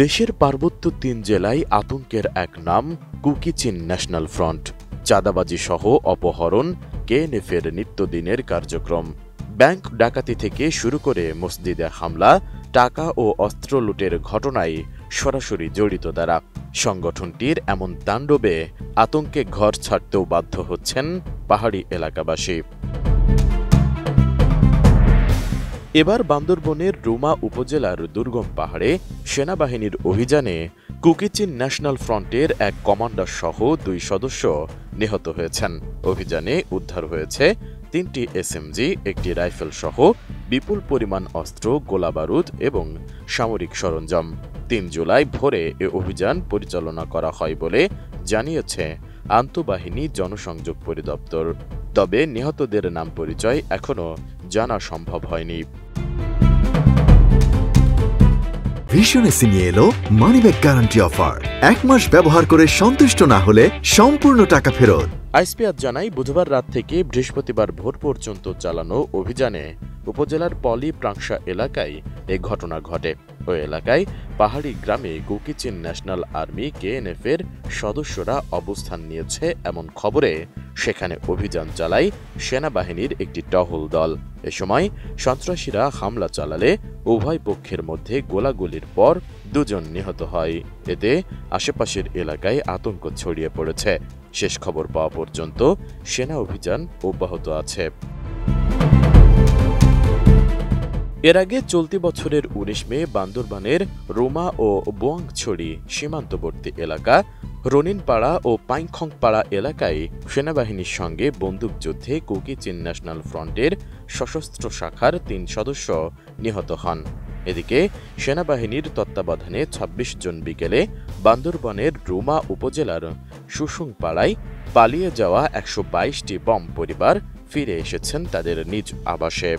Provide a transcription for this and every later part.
দেশের পার্বত্য ৩ জেলায় আতঙ্কের এক নাম কুকি চিন ন্যাশনাল ফ্রন্ট। চাঁদাবাজি সহ অপহরণ, কেএনএফের নিত্যদিনের কার্যক্রম। ব্যাংক ডাকাতি থেকে শুরু করে মসজিদে হামলা, টাকা ও অস্ত্র লুটের ঘটনায় সরাসরি জড়িত তারা। সংগঠনটির এমন তাণ্ডবে আতঙ্কে ঘর ছাড়তেও বাধ্য হচ্ছেন পাহাড়ি এলাকাবাসী। এবার বান্দরবনের রুমা উপজেলার দুর্গম পাহাড়ে সেনাবাহিনীর অভিযানে কুকি চিন ন্যাশনাল ফ্রন্টের এক কমান্ডার সহ ২ সদস্য নিহত হয়েছেন। অভিযানে উদ্ধার হয়েছে ৩টি এসএমজি, একটি রাইফেল সহ বিপুল পরিমাণ অস্ত্র, গোলাবারুদ এবং সামরিক সরঞ্জাম। ৩ জুলাই ভোরে এ অভিযান পরিচালনা করা হয় বলে জানিয়েছে আন্তঃবাহিনী জনসংযোগ পরিদপ্তর। তবে নিহতদের নাম পরিচয় এখনও জানা সম্ভব হয়নি। ভিশন এসি নিয়ে এলো মানিব্যাগ গ্যারান্টি অফার। ১ মাস ব্যবহার করে সন্তুষ্ট না হলে সম্পূর্ণ টাকা ফেরত। আইসপিআর জানায়, বুধবার রাত থেকে বৃহস্পতিবার ভোর পর্যন্ত চালানো অভিযানে উপজেলার পলি প্রাংশা এলাকায় এ ঘটনা ঘটে। ওই এলাকায় পাহাড়ি গ্রামে কুকি চিন ন্যাশনাল আর্মি কেএনএফের সদস্যরা অবস্থান নিয়েছে এমন খবরে সেখানে অভিযান চালায় সেনাবাহিনীর একটি টহল দল। এ সময় সন্ত্রাসীরা হামলা চালালে উভয় পক্ষের মধ্যে গোলাগুলির পর ২ জন নিহত হয়। এতে আশেপাশের এলাকায় আতঙ্ক ছড়িয়ে পড়েছে। শেষ খবর পাওয়া পর্যন্ত সেনা অভিযান অব্যাহত আছে। এর আগে চলতি বছরের ১৯ মে বান্দরবানের রুমা ও বোয়াংছড়ি সীমান্তবর্তী এলাকা রনিনপাড়া ও পাইংখংপাড়া এলাকায় সেনাবাহিনীর সঙ্গে বন্দুকযুদ্ধে কুকি চিন ন্যাশনাল ফ্রন্টের সশস্ত্র শাখার ৩ সদস্য নিহত হন। এদিকে সেনাবাহিনীর তত্ত্বাবধানে ২৬ জন বিকেলে বান্দরবানের রুমা উপজেলার সুসুংপাড়ায় পালিয়ে যাওয়া ১২২টি বম পরিবার ফিরে এসেছেন তাদের নিজ আবাসে।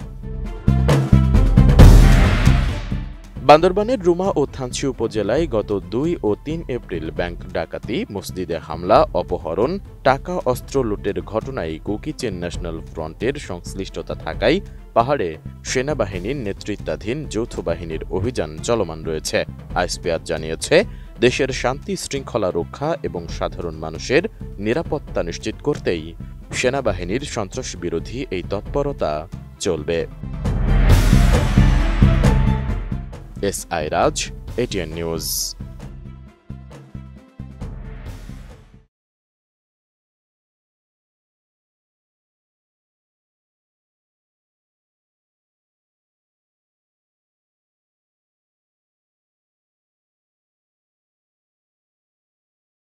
বান্দরবানের রুমা ও থানচি উপজেলায় গত ২ ও ৩ এপ্রিল ব্যাংক ডাকাতি, মসজিদে হামলা, অপহরণ, টাকা অস্ত্র লুটের ঘটনায় কুকি চিন ন্যাশনাল ফ্রন্টের সংশ্লিষ্টতা থাকায় পাহাড়ে সেনাবাহিনীর নেতৃত্বাধীন যৌথ বাহিনীর অভিযান চলমান রয়েছে। আইসপিআর জানিয়েছে, দেশের শান্তি শৃঙ্খলা রক্ষা এবং সাধারণ মানুষের নিরাপত্তা নিশ্চিত করতেই সেনাবাহিনীর সন্ত্রাস বিরোধী এই তৎপরতা চলবে। S I Raj, ATN news.